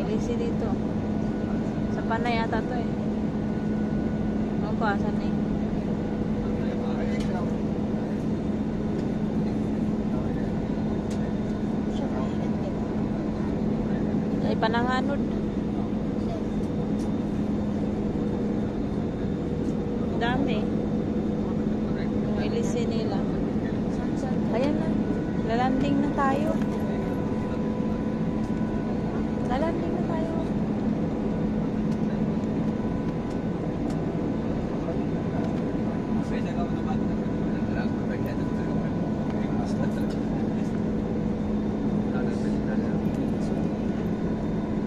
LC dito. Sa Panay ata to eh. Ano ko, asan na eh. Ay, Pananganod. Dami. Yung LC nila. Ayan na. Lalanding na tayo. Lalanding na tayo.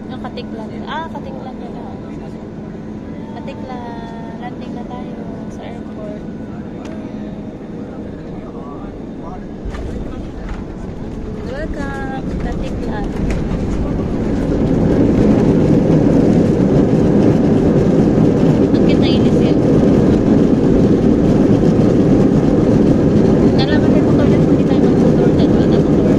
Yung Katiklan. Katiklan na lang. Katiklan. Landing na tayo sa airport. Welcome to Katiklan. Ang kita ilisin. Nalaman din motor dyan. Hindi tayo mag-motor dyan. Wala na motor.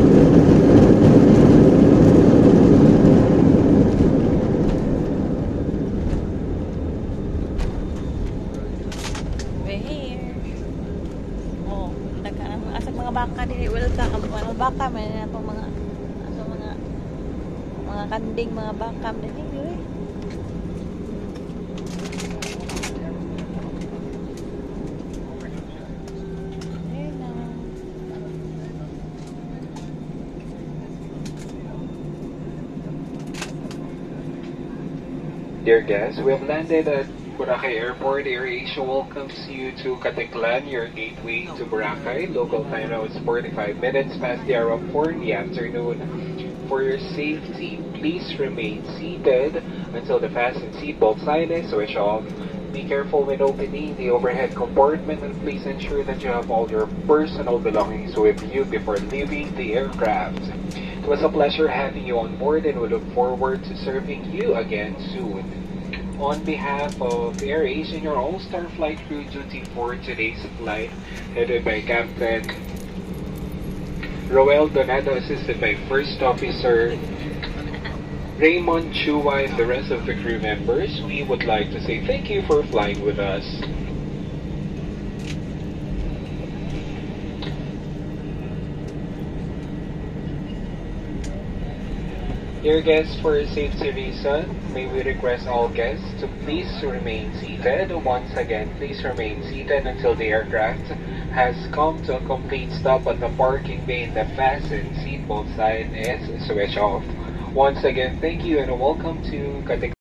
We're here. Oh, asap mga baka din. Welcome. Mga baka. May na itong mga kanding, mga baka. Dali, eh. Dear guests, we have landed at Boracay Airport. AirAsia welcomes you to Katiklan, your gateway to Boracay. Local time now is 45 minutes past the hour of 4 in the afternoon. For your safety, please remain seated until the fasten seatbelt sign is switched off. Be careful when opening the overhead compartment and please ensure that you have all your personal belongings with you before leaving the aircraft. It was a pleasure having you on board and we look forward to serving you again soon. On behalf of AirAsia and your all-star flight crew duty for today's flight, headed by Captain Roel Donado, assisted by First Officer Raymond Chua and the rest of the crew members, we would like to say thank you for flying with us. Dear guests, for safety reason, may we request all guests to please remain seated. Once again, please remain seated until the aircraft has come to a complete stop at the parking bay and the fasten seatbelt sign is switched off. Once again, thank you and welcome to Katiklan.